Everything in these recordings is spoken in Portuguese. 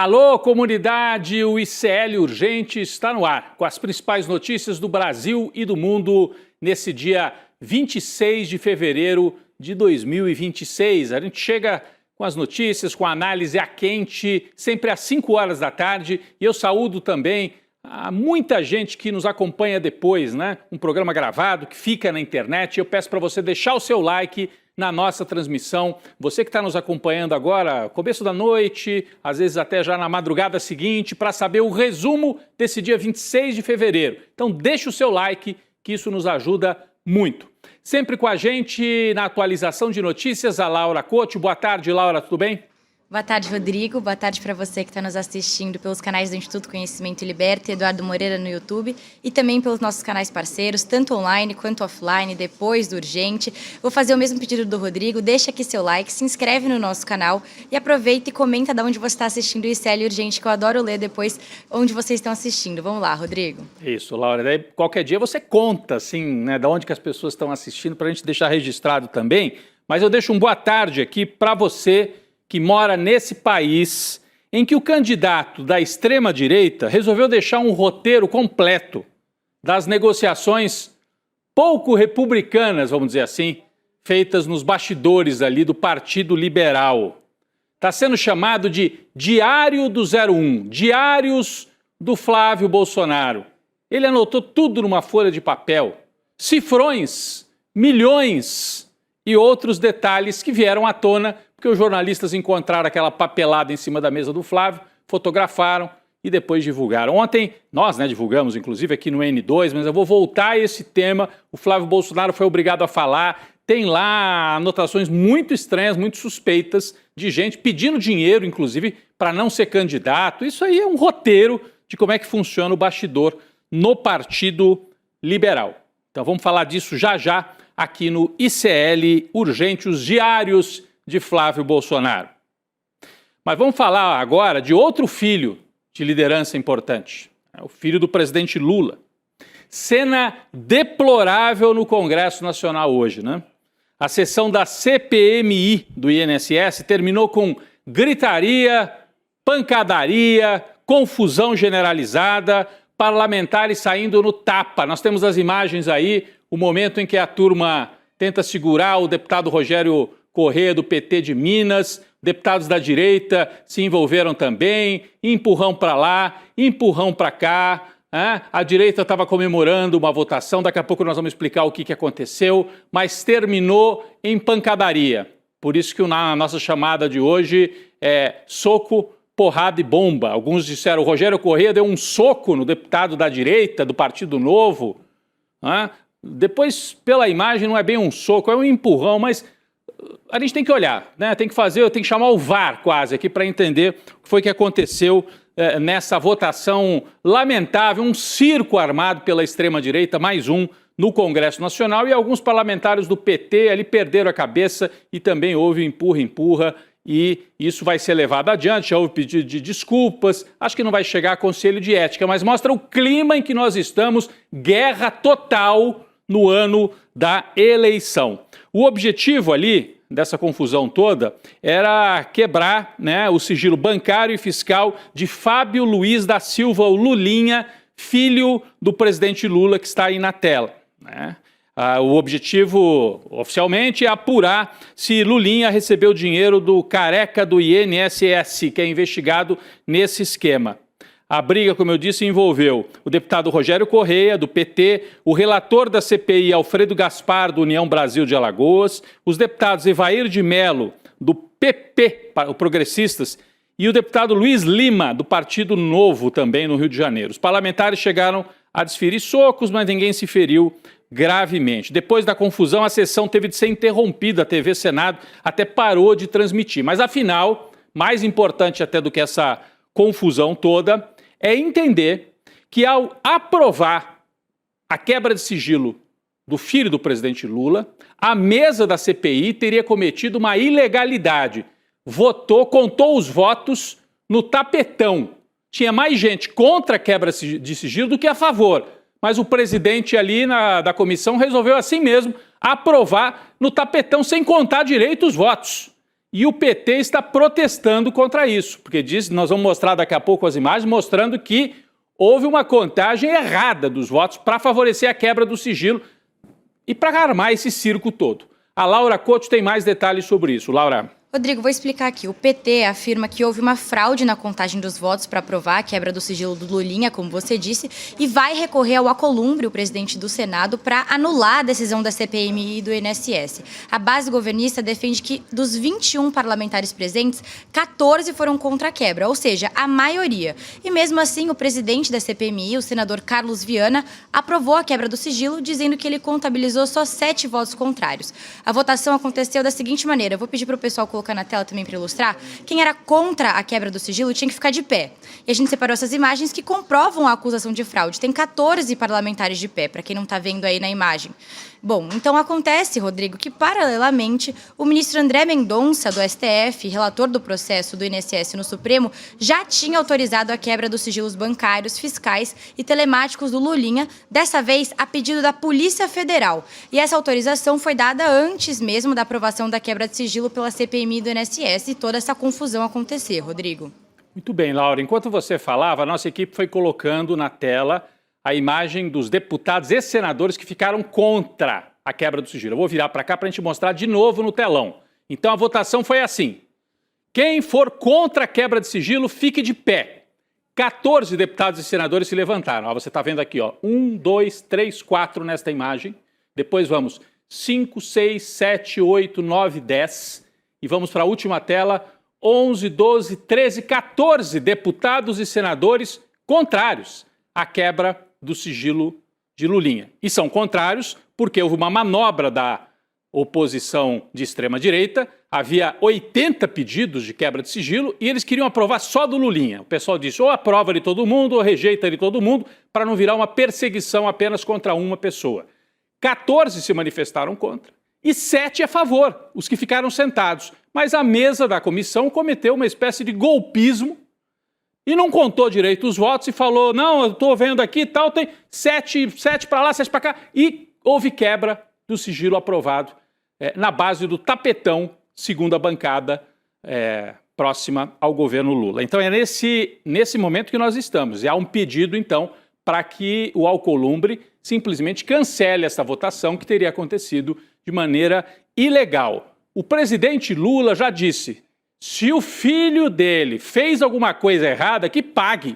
Alô, comunidade, o ICL Urgente está no ar, com as principais notícias do Brasil e do mundo nesse dia 26 de fevereiro de 2026. A gente chega com as notícias, com a análise a quente, sempre às 5 horas da tarde. E eu saúdo também a muita gente que nos acompanha depois, né? Um programa gravado que fica na internet. Eu peço para você deixar o seu like na nossa transmissão. Você que está nos acompanhando agora, começo da noite, às vezes até já na madrugada seguinte, para saber o resumo desse dia 26 de fevereiro. Então deixe o seu like, que isso nos ajuda muito. Sempre com a gente na atualização de notícias, a Laura Couto. Boa tarde, Laura, tudo bem? Boa tarde, Rodrigo. Boa tarde para você que está nos assistindo pelos canais do Instituto Conhecimento e Liberta, Eduardo Moreira no YouTube, e também pelos nossos canais parceiros, tanto online quanto offline, depois do Urgente. Vou fazer o mesmo pedido do Rodrigo, deixa aqui seu like, se inscreve no nosso canal e aproveita e comenta de onde você está assistindo o ICL Urgente, que eu adoro ler depois onde vocês estão assistindo. Vamos lá, Rodrigo. Isso, Laura. Daí, qualquer dia você conta, assim, né, de onde que as pessoas estão assistindo, para a gente deixar registrado também. Mas eu deixo um boa tarde aqui para você que mora nesse país em que o candidato da extrema-direita resolveu deixar um roteiro completo das negociações pouco republicanas, vamos dizer assim, feitas nos bastidores ali do Partido Liberal. Está sendo chamado de Diário do 01, Diários do Flávio Bolsonaro. Ele anotou tudo numa folha de papel, cifrões, milhões e outros detalhes que vieram à tona porque os jornalistas encontraram aquela papelada em cima da mesa do Flávio, fotografaram e depois divulgaram. Ontem, nós divulgamos, inclusive, aqui no N2, mas eu vou voltar a esse tema. O Flávio Bolsonaro foi obrigado a falar. Tem lá anotações muito estranhas, muito suspeitas, de gente pedindo dinheiro, inclusive, para não ser candidato. Isso aí é um roteiro de como é que funciona o bastidor no Partido Liberal. Então vamos falar disso já já aqui no ICL Urgente, os diários de Flávio Bolsonaro. Mas vamos falar agora de outro filho de liderança importante, o filho do presidente Lula. Cena deplorável no Congresso Nacional hoje, né? A sessão da CPMI do INSS terminou com gritaria, pancadaria, confusão generalizada, parlamentares saindo no tapa. Nós temos as imagens aí, o momento em que a turma tenta segurar o deputado Rogério Correia, do PT de Minas, deputados da direita se envolveram também, empurrão para lá, empurrão para cá. A direita estava comemorando uma votação, daqui a pouco nós vamos explicar o que aconteceu, mas terminou em pancadaria. Por isso que a nossa chamada de hoje é soco, porrada e bomba. Alguns disseram, o Rogério Correia deu um soco no deputado da direita, do Partido Novo. Depois, pela imagem, não é bem um soco, é um empurrão, mas a gente tem que olhar, né? Tem que chamar o VAR quase aqui para entender o que foi que aconteceu nessa votação lamentável, um circo armado pela extrema-direita, mais um no Congresso Nacional, e alguns parlamentares do PT ali perderam a cabeça e também houve empurra-empurra, e isso vai ser levado adiante, já houve pedido de desculpas, acho que não vai chegar a conselho de ética, mas mostra o clima em que nós estamos, guerra total no ano da eleição. O objetivo ali dessa confusão toda era quebrar, né, o sigilo bancário e fiscal de Fábio Luiz da Silva, o Lulinha, filho do presidente Lula, que está aí na tela, né? O objetivo, oficialmente, é apurar se Lulinha recebeu dinheiro do careca do INSS, que é investigado nesse esquema. A briga, como eu disse, envolveu o deputado Rogério Correia, do PT, o relator da CPI, Alfredo Gaspar, do União Brasil de Alagoas, os deputados Evair de Mello, do PP, o Progressistas, e o deputado Luiz Lima, do Partido Novo, também no Rio de Janeiro. Os parlamentares chegaram a desferir socos, mas ninguém se feriu gravemente. Depois da confusão, a sessão teve de ser interrompida, a TV Senado até parou de transmitir. Mas, afinal, mais importante até do que essa confusão toda, é entender que ao aprovar a quebra de sigilo do filho do presidente Lula, a mesa da CPI teria cometido uma ilegalidade. Contou os votos no tapetão. Tinha mais gente contra a quebra de sigilo do que a favor. Mas o presidente ali da comissão resolveu assim mesmo aprovar no tapetão sem contar direito os votos. E o PT está protestando contra isso, porque diz, nós vamos mostrar daqui a pouco as imagens, mostrando que houve uma contagem errada dos votos para favorecer a quebra do sigilo e para armar esse circo todo. A Laura Couto tem mais detalhes sobre isso. Laura. Rodrigo, vou explicar aqui. O PT afirma que houve uma fraude na contagem dos votos para aprovar a quebra do sigilo do Lulinha, como você disse, e vai recorrer ao Alcolumbre, o presidente do Senado, para anular a decisão da CPMI e do INSS. A base governista defende que dos 21 parlamentares presentes, 14 foram contra a quebra, ou seja, a maioria. E mesmo assim, o presidente da CPMI, o senador Carlos Viana, aprovou a quebra do sigilo, dizendo que ele contabilizou só 7 votos contrários. A votação aconteceu da seguinte maneira. Eu vou pedir para o pessoal colocar na tela também para ilustrar. Quem era contra a quebra do sigilo tinha que ficar de pé. E a gente separou essas imagens que comprovam a acusação de fraude. Tem 14 parlamentares de pé, para quem não está vendo aí na imagem. Bom, então acontece, Rodrigo, que paralelamente o ministro André Mendonça, do STF, relator do processo do INSS no Supremo, já tinha autorizado a quebra dos sigilos bancários, fiscais e telemáticos do Lulinha, dessa vez a pedido da Polícia Federal. E essa autorização foi dada antes mesmo da aprovação da quebra de sigilo pela CPMI do INSS e toda essa confusão acontecer, Rodrigo. Muito bem, Laura. Enquanto você falava, a nossa equipe foi colocando na tela a imagem dos deputados e senadores que ficaram contra a quebra do sigilo. Eu vou virar para cá para a gente mostrar de novo no telão. Então a votação foi assim. Quem for contra a quebra de sigilo, fique de pé. 14 deputados e senadores se levantaram. Ó, você está vendo aqui, ó, 1, 2, 3, 4 nesta imagem. Depois vamos 5, 6, 7, 8, 9, 10. E vamos para a última tela, 11, 12, 13, 14 deputados e senadores contrários à quebra do sigilo de Lulinha. E são contrários porque houve uma manobra da oposição de extrema-direita, havia 80 pedidos de quebra de sigilo e eles queriam aprovar só do Lulinha. O pessoal disse ou aprova de todo mundo ou rejeita de todo mundo para não virar uma perseguição apenas contra uma pessoa. 14 se manifestaram contra e 7 a favor, os que ficaram sentados. Mas a mesa da comissão cometeu uma espécie de golpismo e não contou direito os votos e falou, não, eu estou vendo aqui e tal, tem 7 para lá, 7 para cá. E houve quebra do sigilo aprovado na base do tapetão, segundo a bancada próxima ao governo Lula. Então é nesse momento que nós estamos. E há um pedido, então, para que o Alcolumbre simplesmente cancele essa votação que teria acontecido de maneira ilegal. O presidente Lula já disse, se o filho dele fez alguma coisa errada, que pague.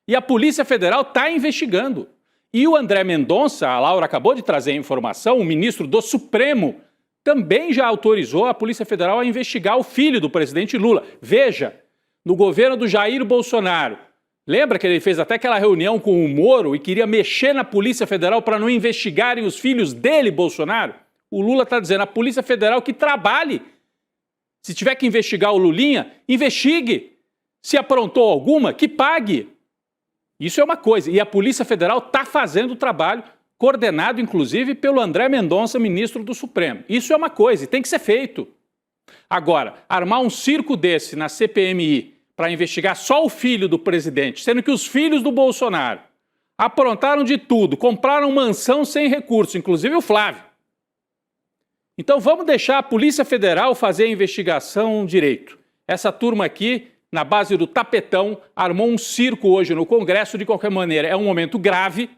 E a Polícia Federal está investigando. E o André Mendonça, a Laura acabou de trazer a informação, o ministro do Supremo, também já autorizou a Polícia Federal a investigar o filho do presidente Lula. Veja, no governo do Jair Bolsonaro, lembra que ele fez até aquela reunião com o Moro e queria mexer na Polícia Federal para não investigarem os filhos dele, Bolsonaro? O Lula está dizendo, a Polícia Federal que trabalhe. Se tiver que investigar o Lulinha, investigue. Se aprontou alguma, que pague. Isso é uma coisa. E a Polícia Federal está fazendo o trabalho, coordenado, inclusive, pelo André Mendonça, ministro do Supremo. Isso é uma coisa e tem que ser feito. Agora, armar um circo desse na CPMI para investigar só o filho do presidente, sendo que os filhos do Bolsonaro aprontaram de tudo, compraram mansão sem recurso, inclusive o Flávio. Então vamos deixar a Polícia Federal fazer a investigação direito. Essa turma aqui, na base do tapetão, armou um circo hoje no Congresso. De qualquer maneira, é um momento grave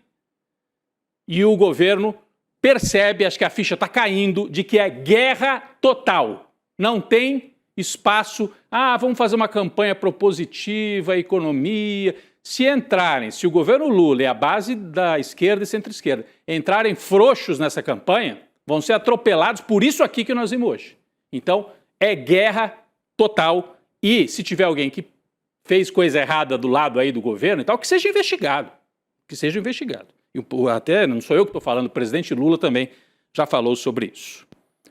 e o governo percebe, acho que a ficha está caindo, de que é guerra total. Não tem espaço, vamos fazer uma campanha propositiva, economia. Se o governo Lula e a base da esquerda e centro-esquerda entrarem frouxos nessa campanha, vão ser atropelados por isso aqui que nós vimos hoje. Então, é guerra total e se tiver alguém que fez coisa errada do lado aí do governo e tal, que seja investigado. Que seja investigado. E até, não sou eu que estou falando, o presidente Lula também já falou sobre isso.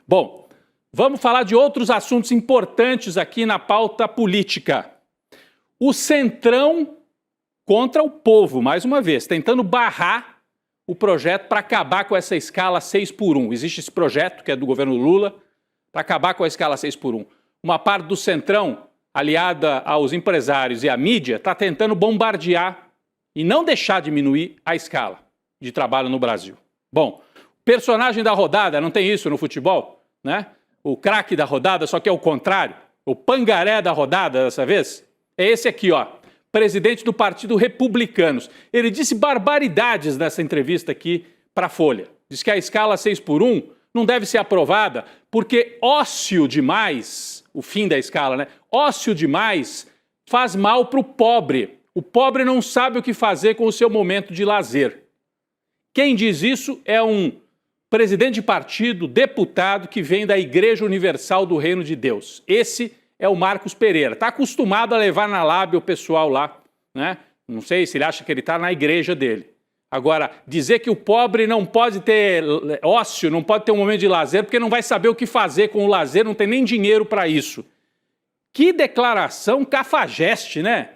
Bom, vamos falar de outros assuntos importantes aqui na pauta política. O Centrão contra o povo, mais uma vez, tentando barrar o projeto para acabar com essa escala 6x1. Existe esse projeto, que é do governo Lula, para acabar com a escala 6x1. Uma parte do Centrão, aliada aos empresários e à mídia, está tentando bombardear e não deixar diminuir a escala de trabalho no Brasil. Bom, personagem da rodada, não tem isso no futebol, né? O craque da rodada, só que é o contrário. o pangaré da rodada dessa vez, é esse aqui, ó, presidente do Partido Republicanos. Ele disse barbaridades nessa entrevista aqui para a Folha. Diz que a escala 6x1 não deve ser aprovada porque ócio demais, o fim da escala, né? Ócio demais faz mal para o pobre. O pobre não sabe o que fazer com o seu momento de lazer. Quem diz isso é um presidente de partido, deputado, que vem da Igreja Universal do Reino de Deus. Esse é o Marcos Pereira. Está acostumado a levar na lábia o pessoal lá, né? Não sei se ele acha que ele está na igreja dele. Agora, dizer que o pobre não pode ter ócio, não pode ter um momento de lazer, porque não vai saber o que fazer com o lazer, não tem nem dinheiro para isso. Que declaração cafajeste, né?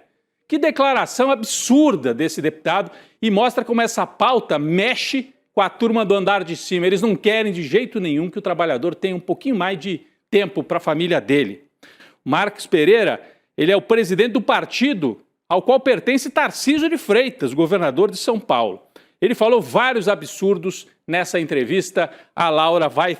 Que declaração absurda desse deputado e mostra como essa pauta mexe com a turma do andar de cima. Eles não querem de jeito nenhum que o trabalhador tenha um pouquinho mais de tempo para a família dele. Marcos Pereira, ele é o presidente do partido ao qual pertence Tarcísio de Freitas, governador de São Paulo. Ele falou vários absurdos nessa entrevista. A Laura vai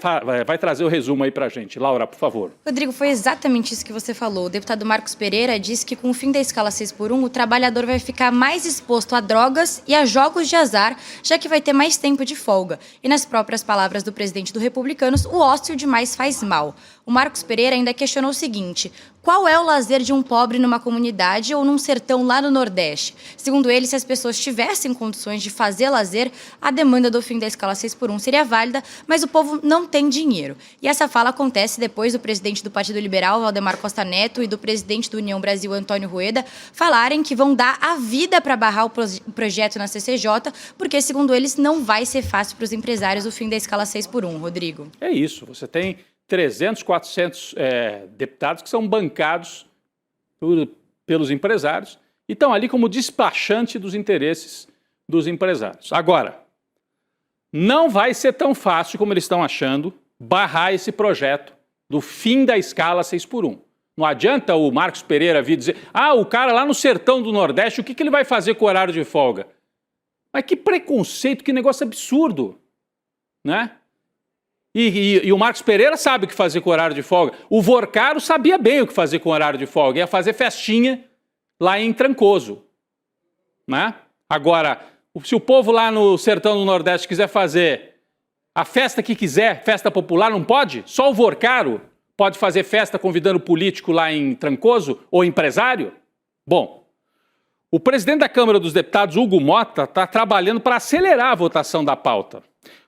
trazer o resumo aí pra gente. Laura, por favor. Rodrigo, foi exatamente isso que você falou. O deputado Marcos Pereira disse que com o fim da escala 6x1, o trabalhador vai ficar mais exposto a drogas e a jogos de azar, já que vai ter mais tempo de folga. E nas próprias palavras do presidente do Republicanos, o ócio demais faz mal. O Marcos Pereira ainda questionou o seguinte: qual é o lazer de um pobre numa comunidade ou num sertão lá no Nordeste? Segundo ele, se as pessoas tivessem condições de fazer lazer, a demanda do fim da escala 6x1 seria válida, mas o povo não tem dinheiro. E essa fala acontece depois do presidente do Partido Liberal, Valdemar Costa Neto, e do presidente do União Brasil, Antônio Rueda, falarem que vão dar a vida para barrar o projeto na CCJ, porque, segundo eles, não vai ser fácil para os empresários o fim da escala 6x1, Rodrigo. É isso, você tem 300, 400 deputados que são bancados pelos empresários e estão ali como despachante dos interesses dos empresários. Agora, não vai ser tão fácil como eles estão achando barrar esse projeto do fim da escala 6x1. Não adianta o Marcos Pereira vir dizer: o cara lá no sertão do Nordeste, o que ele vai fazer com o horário de folga? Mas que preconceito, que negócio absurdo, né? E o Marcos Pereira sabe o que fazer com o horário de folga. O Vorcaro sabia bem o que fazer com o horário de folga. Ia fazer festinha lá em Trancoso, né? Agora, se o povo lá no sertão do Nordeste quiser fazer a festa que quiser, festa popular, não pode? Só o Vorcaro pode fazer festa convidando político lá em Trancoso ou empresário? Bom, o presidente da Câmara dos Deputados, Hugo Mota, está trabalhando para acelerar a votação da pauta.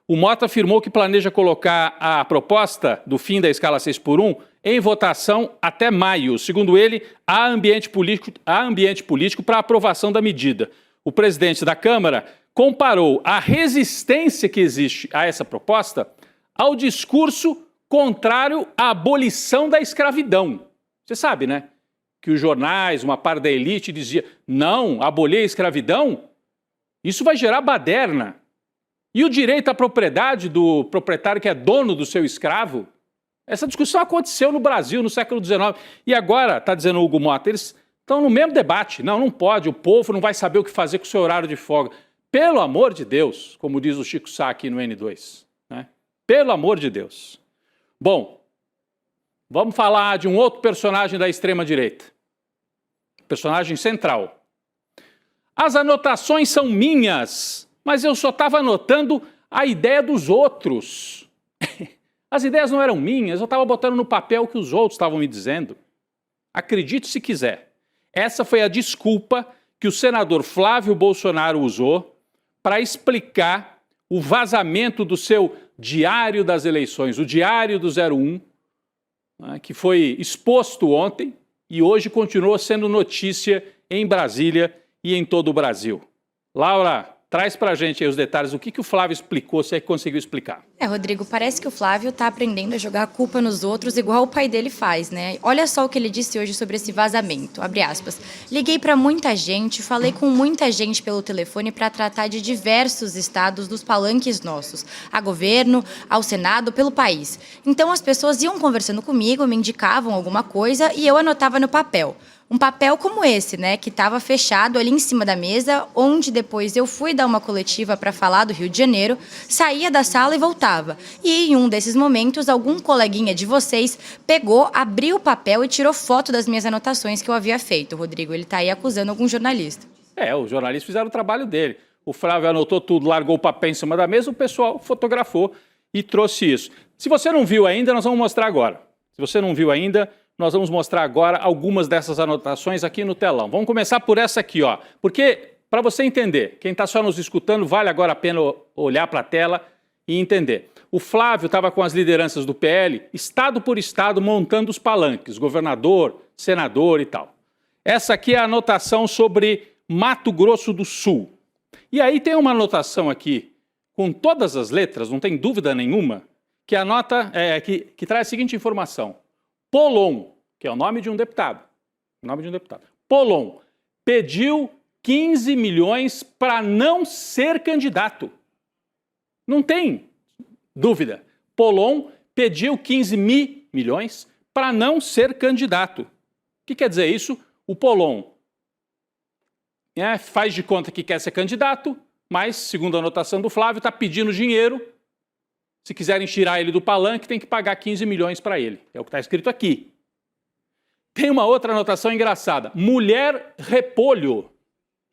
O Mota afirmou que planeja colocar a proposta do fim da escala 6x1 em votação até maio. Segundo ele, há ambiente político para a aprovação da medida. O presidente da Câmara comparou a resistência que existe a essa proposta ao discurso contrário à abolição da escravidão. Você sabe, né? Que os jornais, uma parte da elite dizia: não, abolir a escravidão, isso vai gerar baderna. E o direito à propriedade do proprietário que é dono do seu escravo? Essa discussão aconteceu no Brasil no século XIX. E agora, está dizendo o Hugo Mota, eles estão no mesmo debate. Não pode, o povo não vai saber o que fazer com o seu horário de folga. Pelo amor de Deus, como diz o Chico Sá aqui no N2. Né? Pelo amor de Deus. Bom, vamos falar de um outro personagem da extrema-direita. Personagem central. As anotações são minhas, mas eu só estava anotando a ideia dos outros. As ideias não eram minhas, eu estava botando no papel o que os outros estavam me dizendo. Acredite se quiser. Essa foi a desculpa que o senador Flávio Bolsonaro usou para explicar o vazamento do seu Diário das Eleições, o Diário do 01, né, que foi exposto ontem e hoje continua sendo notícia em Brasília e em todo o Brasil. Laura, traz pra gente aí os detalhes, o que o Flávio explicou, se é que conseguiu explicar. Rodrigo, parece que o Flávio tá aprendendo a jogar a culpa nos outros igual o pai dele faz, né? Olha só o que ele disse hoje sobre esse vazamento, abre aspas. Liguei para muita gente, falei com muita gente pelo telefone para tratar de diversos estados dos palanques nossos, a governo, ao Senado, pelo país. Então as pessoas iam conversando comigo, me indicavam alguma coisa e eu anotava no papel. Um papel como esse, né, que estava fechado ali em cima da mesa, onde depois eu fui dar uma coletiva para falar do Rio de Janeiro, saía da sala e voltava. E em um desses momentos, algum coleguinha de vocês pegou, abriu o papel e tirou foto das minhas anotações que eu havia feito. Rodrigo, ele está aí acusando algum jornalista. Os jornalistas fizeram o trabalho dele. O Flávio anotou tudo, largou o papel em cima da mesa, o pessoal fotografou e trouxe isso. Se você não viu ainda, nós vamos mostrar agora. Se você não viu ainda, nós vamos mostrar agora algumas dessas anotações aqui no telão. Vamos começar por essa aqui, ó. Porque, para você entender, quem está só nos escutando, vale agora a pena olhar para a tela e entender. O Flávio estava com as lideranças do PL, estado por estado, montando os palanques, governador, senador e tal. Essa aqui é a anotação sobre Mato Grosso do Sul. E aí tem uma anotação aqui, com todas as letras, não tem dúvida nenhuma, que anota, que traz a seguinte informação. Polon, que é o nome de um deputado. Polon pediu 15 milhões para não ser candidato. Não tem dúvida. Polon pediu 15 milhões para não ser candidato. O que quer dizer isso? O Polon faz de conta que quer ser candidato, mas, segundo a anotação do Flávio, está pedindo dinheiro. Se quiserem tirar ele do palanque, tem que pagar 15 milhões para ele. É o que está escrito aqui. Tem uma outra anotação engraçada. Mulher repolho.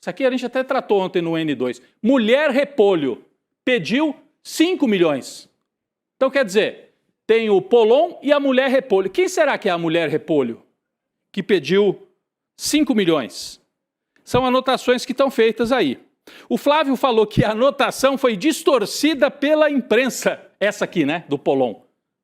Isso aqui a gente até tratou ontem no N2. Mulher repolho pediu 5 milhões. Então, quer dizer, tem o Polon e a mulher repolho. Quem será que é a mulher repolho que pediu 5 milhões? São anotações que estão feitas aí. O Flávio falou que a anotação foi distorcida pela imprensa. Essa aqui, né, do Polon.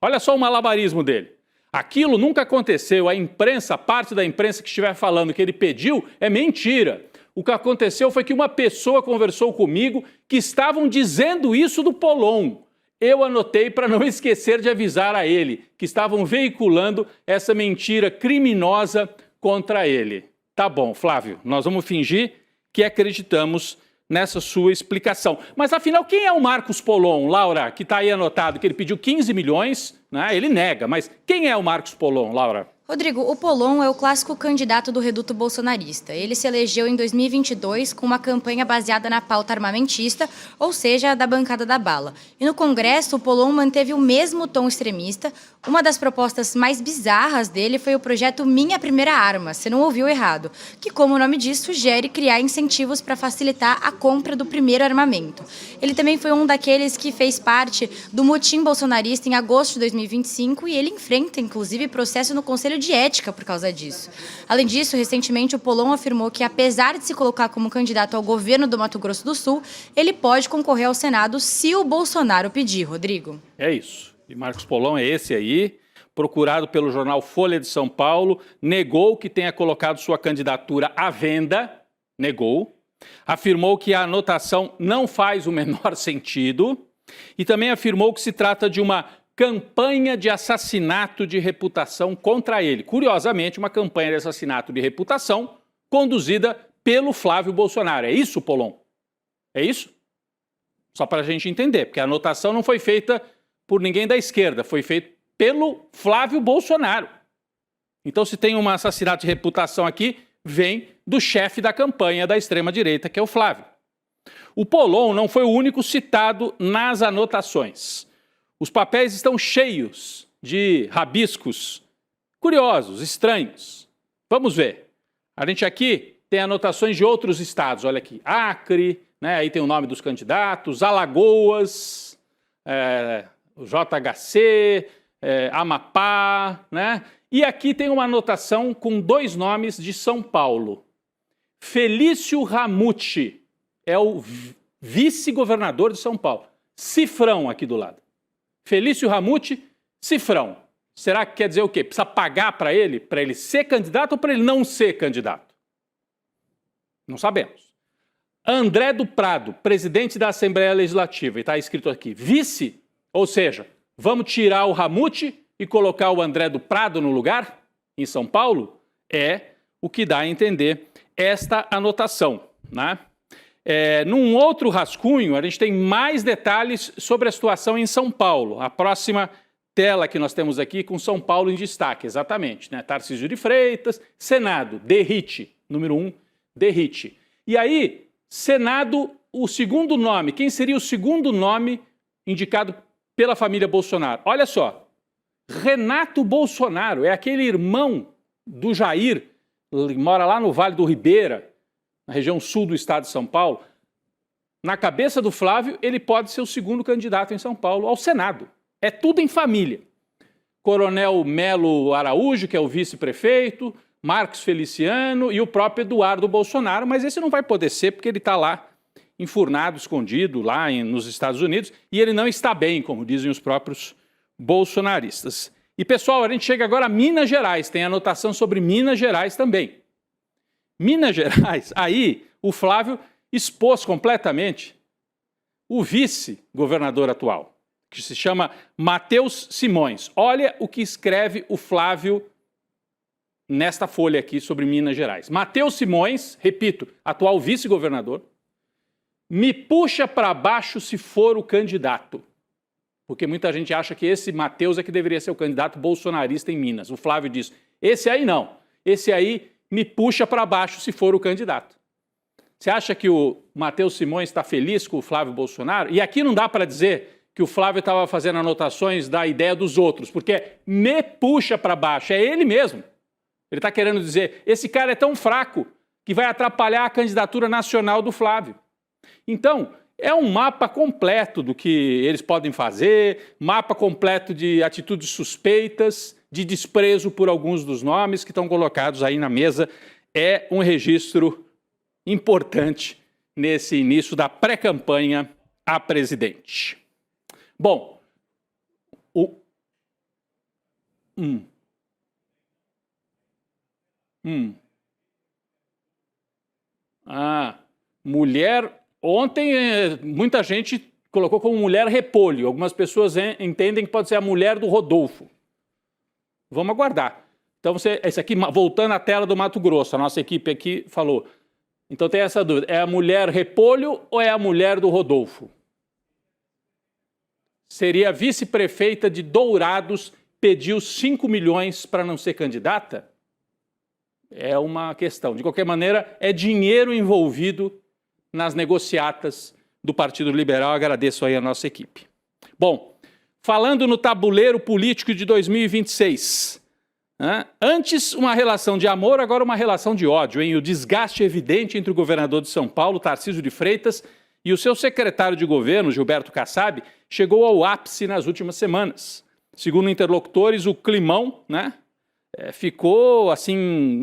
Olha só o malabarismo dele. Aquilo nunca aconteceu. A imprensa, parte da imprensa que estiver falando que ele pediu, é mentira. O que aconteceu foi que uma pessoa conversou comigo que estavam dizendo isso do Polon. Eu anotei para não esquecer de avisar a ele que estavam veiculando essa mentira criminosa contra ele. Tá bom, Flávio, nós vamos fingir que acreditamos nessa sua explicação. Mas, afinal, quem é o Marcos Polon, Laura, que está aí anotado, que ele pediu 15 milhões, né? Ele nega, mas quem é o Marcos Polon, Laura? Rodrigo, o Polon é o clássico candidato do reduto bolsonarista. Ele se elegeu em 2022 com uma campanha baseada na pauta armamentista, ou seja, da bancada da bala. E no Congresso, o Polon manteve o mesmo tom extremista. Uma das propostas mais bizarras dele foi o projeto Minha Primeira Arma, você não ouviu errado, que, como o nome diz, sugere criar incentivos para facilitar a compra do primeiro armamento. Ele também foi um daqueles que fez parte do motim bolsonarista em agosto de 2025 e ele enfrenta, inclusive, processo no Conselho de Ética por causa disso. Além disso, recentemente o Polon afirmou que, apesar de se colocar como candidato ao governo do Mato Grosso do Sul, ele pode concorrer ao Senado se o Bolsonaro pedir, Rodrigo. É isso. E Marcos Polon é esse aí, procurado pelo jornal Folha de São Paulo, negou que tenha colocado sua candidatura à venda, negou, afirmou que a anotação não faz o menor sentido e também afirmou que se trata de uma campanha de assassinato de reputação contra ele. Curiosamente, uma campanha de assassinato de reputação conduzida pelo Flávio Bolsonaro. É isso, Polon? É isso? Só para a gente entender, porque a anotação não foi feita por ninguém da esquerda, foi feita pelo Flávio Bolsonaro. Então, se tem um assassinato de reputação aqui, vem do chefe da campanha da extrema-direita, que é o Flávio. O Polon não foi o único citado nas anotações. Os papéis estão cheios de rabiscos curiosos, estranhos. Vamos ver. A gente aqui tem anotações de outros estados. Olha aqui, Acre, né? Aí tem o nome dos candidatos, Alagoas, o JHC, Amapá, né? E aqui tem uma anotação com 2 nomes de São Paulo. Felício Ramute é o vice-governador de São Paulo. Cifrão aqui do lado. Felício Ramute, Cifrão. Será que quer dizer o quê? Precisa pagar para ele ser candidato ou para ele não ser candidato? Não sabemos. André do Prado, presidente da Assembleia Legislativa, e está escrito aqui, vice, ou seja, vamos tirar o Ramute e colocar o André do Prado no lugar, em São Paulo? É o que dá a entender esta anotação, né? Num outro rascunho, a gente tem mais detalhes sobre a situação em São Paulo. A próxima tela que nós temos aqui com São Paulo em destaque, exatamente, né? Tarcísio de Freitas, Senado, Derrite, número 1, Derrite. E aí, Senado, o segundo nome, quem seria o segundo nome indicado pela família Bolsonaro? Olha só, Renato Bolsonaro, é aquele irmão do Jair, ele mora lá no Vale do Ribeira, na região sul do estado de São Paulo. Na cabeça do Flávio, ele pode ser o segundo candidato em São Paulo ao Senado. É tudo em família. Coronel Melo Araújo, que é o vice-prefeito, Marcos Feliciano e o próprio Eduardo Bolsonaro, mas esse não vai poder ser porque ele está lá enfurnado, escondido, lá nos Estados Unidos, e ele não está bem, como dizem os próprios bolsonaristas. E, pessoal, a gente chega agora a Minas Gerais, tem anotação sobre Minas Gerais também. Minas Gerais, aí o Flávio expôs completamente o vice-governador atual, que se chama Matheus Simões. Olha o que escreve o Flávio nesta folha aqui sobre Minas Gerais. Matheus Simões, repito, atual vice-governador, me puxa para baixo se for o candidato. Porque muita gente acha que esse Matheus é que deveria ser o candidato bolsonarista em Minas. O Flávio diz, esse aí não, esse aí me puxa para baixo se for o candidato. Você acha que o Matheus Simões está feliz com o Flávio Bolsonaro? E aqui não dá para dizer que o Flávio estava fazendo anotações da ideia dos outros, porque me puxa para baixo, é ele mesmo. Ele está querendo dizer, esse cara é tão fraco que vai atrapalhar a candidatura nacional do Flávio. Então, é um mapa completo do que eles podem fazer, mapa completo de atitudes suspeitas, de desprezo por alguns dos nomes que estão colocados aí na mesa. É um registro importante nesse início da pré-campanha a presidente. Bom, mulher... Ontem, muita gente colocou como mulher repolho. Algumas pessoas entendem que pode ser a mulher do Rodolfo. Vamos aguardar. Então, esse aqui, voltando à tela do Mato Grosso, a nossa equipe aqui falou. Então, tem essa dúvida. É a mulher repolho ou é a mulher do Rodolfo? Seria a vice-prefeita de Dourados, pediu 5 milhões para não ser candidata? É uma questão. De qualquer maneira, é dinheiro envolvido nas negociatas do Partido Liberal. Agradeço aí a nossa equipe. Bom, falando no tabuleiro político de 2026, antes uma relação de amor, agora uma relação de ódio, hein? O desgaste evidente entre o governador de São Paulo, Tarcísio de Freitas, e o seu secretário de governo, Gilberto Kassab, chegou ao ápice nas últimas semanas. Segundo interlocutores, o climão, ficou assim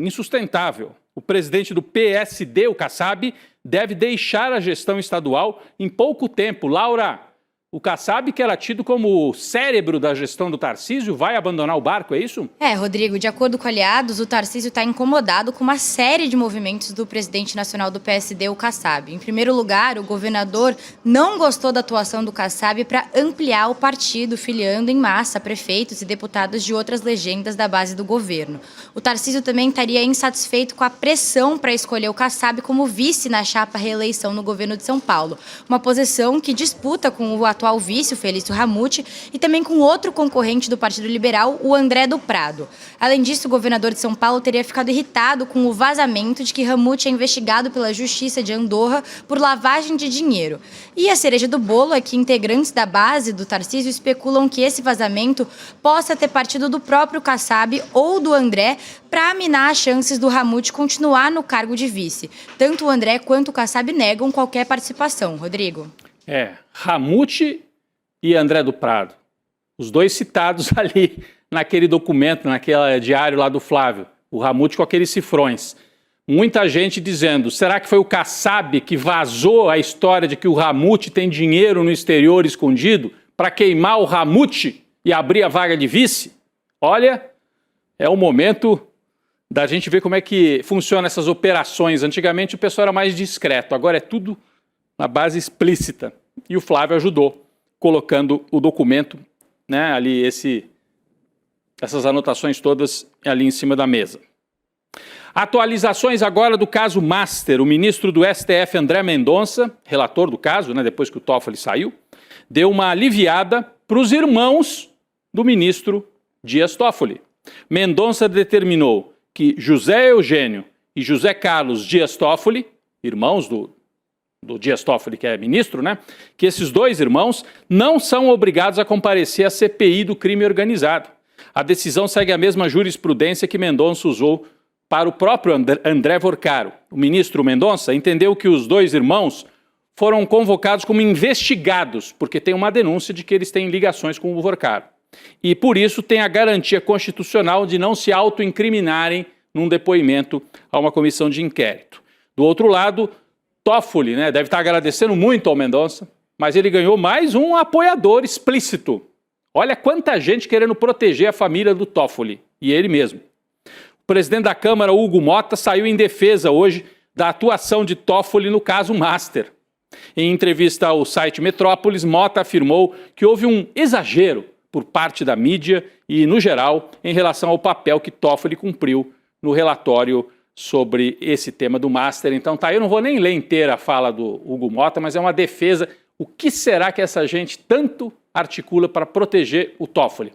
insustentável. O presidente do PSD, o Kassab, deve deixar a gestão estadual em pouco tempo. Laura, o Kassab, que era tido como o cérebro da gestão do Tarcísio, vai abandonar o barco, é isso? Rodrigo, de acordo com aliados, o Tarcísio está incomodado com uma série de movimentos do presidente nacional do PSD, o Kassab. Em primeiro lugar, o governador não gostou da atuação do Kassab para ampliar o partido, filiando em massa prefeitos e deputados de outras legendas da base do governo. O Tarcísio também estaria insatisfeito com a pressão para escolher o Kassab como vice na chapa reeleição no governo de São Paulo, uma posição que disputa com o atual vice, o Felício Ramute, e também com outro concorrente do Partido Liberal, o André do Prado. Além disso, o governador de São Paulo teria ficado irritado com o vazamento de que Ramute é investigado pela Justiça de Andorra por lavagem de dinheiro. E a cereja do bolo é que integrantes da base do Tarcísio especulam que esse vazamento possa ter partido do próprio Kassab ou do André para minar as chances do Ramute continuar no cargo de vice. Tanto o André quanto o Kassab negam qualquer participação. Rodrigo. Ramute e André do Prado, os dois citados ali naquele documento, naquele diário lá do Flávio, o Ramute com aqueles cifrões. Muita gente dizendo, será que foi o Kassab que vazou a história de que o Ramute tem dinheiro no exterior escondido para queimar o Ramute e abrir a vaga de vice? Olha, é o momento da gente ver como é que funcionam essas operações. Antigamente o pessoal era mais discreto, agora é tudo na base explícita. E o Flávio ajudou, colocando o documento, ali essas anotações todas ali em cima da mesa. Atualizações agora do caso Master. O ministro do STF, André Mendonça, relator do caso, depois que o Toffoli saiu, deu uma aliviada para os irmãos do ministro Dias Toffoli. Mendonça determinou que José Eugênio e José Carlos Dias Toffoli, irmãos do Dias Toffoli, que é ministro, né? Que esses dois irmãos não são obrigados a comparecer à CPI do crime organizado. A decisão segue a mesma jurisprudência que Mendonça usou para o próprio André Vorcaro. O ministro Mendonça entendeu que os dois irmãos foram convocados como investigados, porque tem uma denúncia de que eles têm ligações com o Vorcaro. E por isso tem a garantia constitucional de não se autoincriminarem num depoimento a uma comissão de inquérito. Do outro lado, Toffoli, né, deve estar agradecendo muito ao Mendonça, mas ele ganhou mais um apoiador explícito. Olha quanta gente querendo proteger a família do Toffoli, e ele mesmo. O presidente da Câmara, Hugo Mota, saiu em defesa hoje da atuação de Toffoli no caso Master. Em entrevista ao site Metrópolis, Mota afirmou que houve um exagero por parte da mídia e, no geral, em relação ao papel que Toffoli cumpriu no relatório sobre esse tema do Master. Então tá, eu não vou nem ler inteira a fala do Hugo Mota, mas é uma defesa. O que será que essa gente tanto articula para proteger o Toffoli?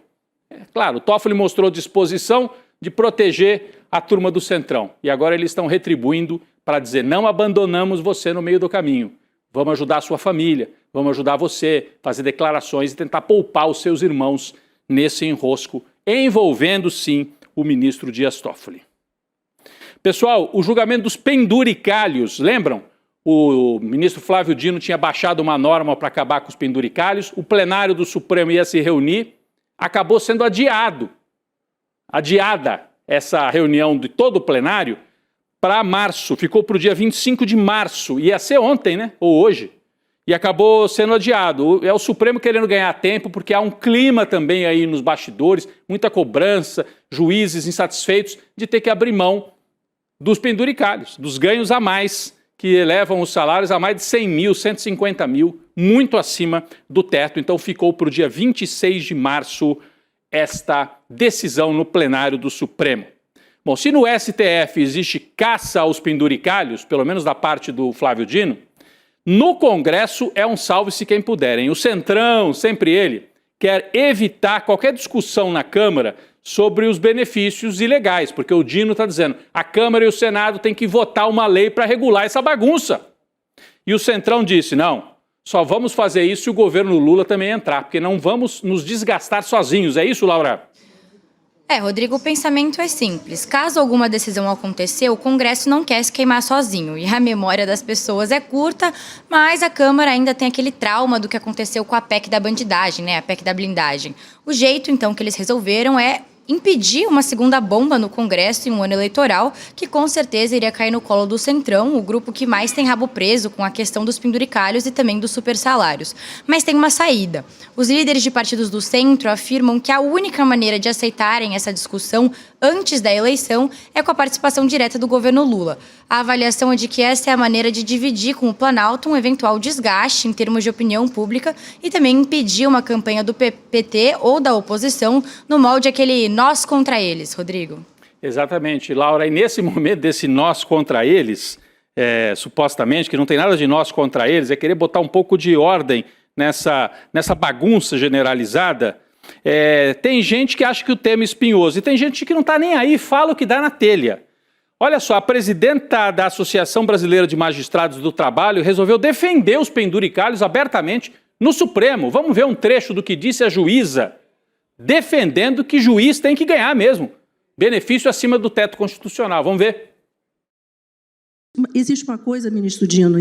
Claro, o Toffoli mostrou disposição de proteger a turma do Centrão. E agora eles estão retribuindo para dizer, não abandonamos você no meio do caminho. Vamos ajudar a sua família, vamos ajudar você, fazer declarações e tentar poupar os seus irmãos nesse enrosco, envolvendo, sim, o ministro Dias Toffoli. Pessoal, o julgamento dos penduricalhos, lembram? O ministro Flávio Dino tinha baixado uma norma para acabar com os penduricalhos, o plenário do Supremo ia se reunir, acabou sendo adiada essa reunião de todo o plenário para março, ficou para o dia 25 de março, ia ser ontem, né? Ou hoje, e acabou sendo adiado. É o Supremo querendo ganhar tempo, porque há um clima também aí nos bastidores, muita cobrança, juízes insatisfeitos de ter que abrir mão dos penduricalhos, dos ganhos a mais, que elevam os salários a mais de 100 mil, 150 mil, muito acima do teto. Então ficou para o dia 26 de março esta decisão no plenário do Supremo. Bom, se no STF existe caça aos penduricalhos, pelo menos da parte do Flávio Dino, no Congresso é um salve-se quem puderem. O Centrão, sempre ele, quer evitar qualquer discussão na Câmara sobre os benefícios ilegais, porque o Dino está dizendo a Câmara e o Senado têm que votar uma lei para regular essa bagunça. E o Centrão disse, não, só vamos fazer isso se o governo Lula também entrar, porque não vamos nos desgastar sozinhos. É isso, Laura? Rodrigo, o pensamento é simples. Caso alguma decisão acontecer, o Congresso não quer se queimar sozinho. E a memória das pessoas é curta, mas a Câmara ainda tem aquele trauma do que aconteceu com a PEC da bandidagem, né? A PEC da blindagem. O jeito, então, que eles resolveram é impedir uma segunda bomba no Congresso em um ano eleitoral, que com certeza iria cair no colo do Centrão, o grupo que mais tem rabo preso com a questão dos penduricalhos e também dos supersalários. Mas tem uma saída. Os líderes de partidos do centro afirmam que a única maneira de aceitarem essa discussão antes da eleição é com a participação direta do governo Lula. A avaliação é de que essa é a maneira de dividir com o Planalto um eventual desgaste em termos de opinião pública e também impedir uma campanha do PT ou da oposição no molde aquele nós contra eles, Rodrigo. Exatamente, Laura. E nesse momento desse nós contra eles, supostamente, que não tem nada de nós contra eles, é querer botar um pouco de ordem nessa bagunça generalizada. Tem gente que acha que o tema é espinhoso e tem gente que não está nem aí, fala o que dá na telha. Olha só, a presidenta da Associação Brasileira de Magistrados do Trabalho resolveu defender os penduricalhos abertamente no Supremo. Vamos ver um trecho do que disse a juíza, defendendo que juiz tem que ganhar mesmo. Benefício acima do teto constitucional. Vamos ver. Existe uma coisa, ministro Dino,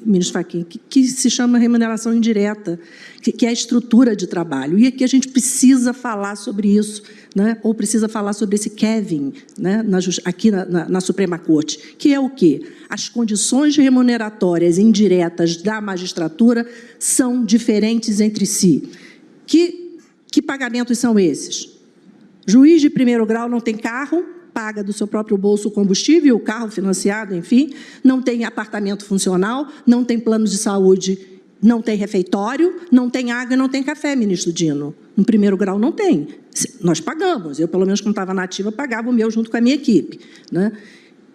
ministro Fachin, que se chama remuneração indireta, que é a estrutura de trabalho. E aqui a gente precisa falar sobre isso, né? Ou precisa falar sobre esse Kevin, né? Aqui na Suprema Corte, que é o quê? As condições remuneratórias indiretas da magistratura são diferentes entre si. Que pagamentos são esses? Juiz de primeiro grau não tem carro, paga do seu próprio bolso o combustível, o carro financiado, enfim, não tem apartamento funcional, não tem plano de saúde, não tem refeitório, não tem água e não tem café, ministro Dino. No primeiro grau não tem. Nós pagamos, eu, pelo menos, quando estava na ativa, pagava o meu junto com a minha equipe, né?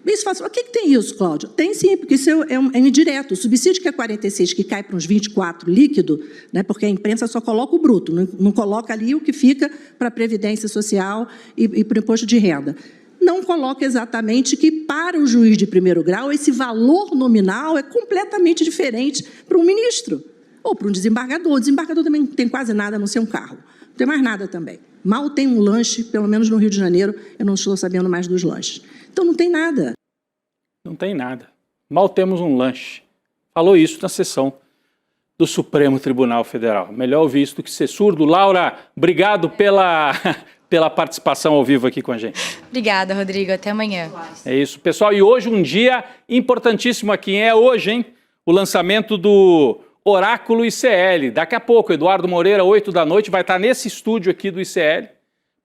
Isso fala assim, o que tem isso, Cláudio? Tem sim, porque isso é indireto. O subsídio que é 46, que cai para uns 24 líquido, né, porque a imprensa só coloca o bruto, não coloca ali o que fica para a Previdência Social e para o imposto de renda. Não coloca exatamente que, para o juiz de primeiro grau, esse valor nominal é completamente diferente para um ministro ou para um desembargador. O desembargador também não tem quase nada a não ser um carro. Não tem mais nada também. Mal tem um lanche, pelo menos no Rio de Janeiro, eu não estou sabendo mais dos lanches. Então, não tem nada. Não tem nada. Mal temos um lanche. Falou isso na sessão do Supremo Tribunal Federal. Melhor ouvir isso do que ser surdo. Laura, obrigado pela participação ao vivo aqui com a gente. Obrigada, Rodrigo. Até amanhã. É isso, pessoal. E hoje um dia importantíssimo aqui. É hoje, hein? O lançamento do Oráculo ICL. Daqui a pouco, Eduardo Moreira, 8 da noite, vai estar nesse estúdio aqui do ICL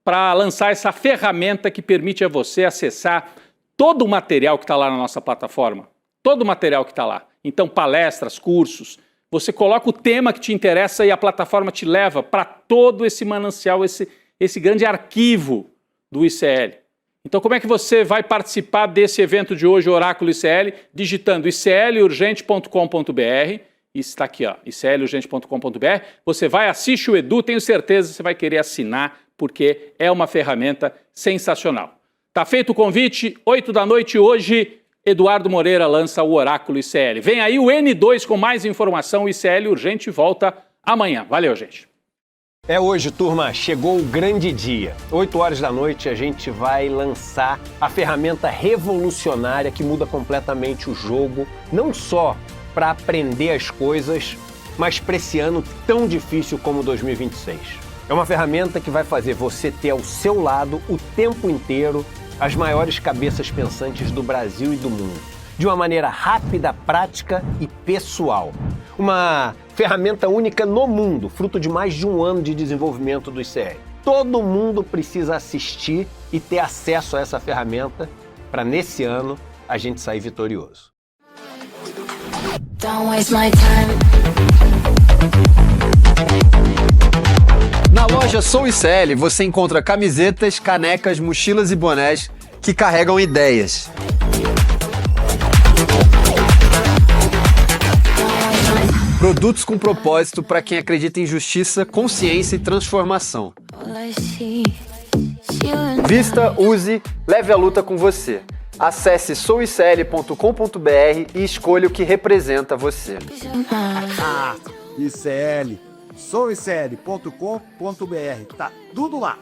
para lançar essa ferramenta que permite a você acessar todo o material que está lá na nossa plataforma. Todo o material que está lá. Então, palestras, cursos. Você coloca o tema que te interessa e a plataforma te leva para todo esse manancial, esse grande arquivo do ICL. Então, como é que você vai participar desse evento de hoje, Oráculo ICL? Digitando iclurgente.com.br. Isso está aqui, ó, iclurgente.com.br. Você vai, assiste o Edu, tenho certeza que você vai querer assinar, porque é uma ferramenta sensacional. Tá feito o convite, 8 da noite hoje, Eduardo Moreira lança o Oráculo ICL. Vem aí o N2 com mais informação, o ICL Urgente volta amanhã. Valeu, gente. É hoje, turma, chegou o grande dia. 8 horas da noite a gente vai lançar a ferramenta revolucionária que muda completamente o jogo, não só para aprender as coisas, mas para esse ano tão difícil como 2026. É uma ferramenta que vai fazer você ter ao seu lado o tempo inteiro as maiores cabeças pensantes do Brasil e do mundo, de uma maneira rápida, prática e pessoal. Uma ferramenta única no mundo, fruto de mais de um ano de desenvolvimento do ICL. Todo mundo precisa assistir e ter acesso a essa ferramenta para, nesse ano, a gente sair vitorioso. Don't waste my time. Na loja Sou ICL você encontra camisetas, canecas, mochilas e bonés que carregam ideias. Produtos com propósito para quem acredita em justiça, consciência e transformação. Vista, use, leve a luta com você. Acesse souicl.com.br e escolha o que representa você. ICL, souicl.com.br, tá tudo lá.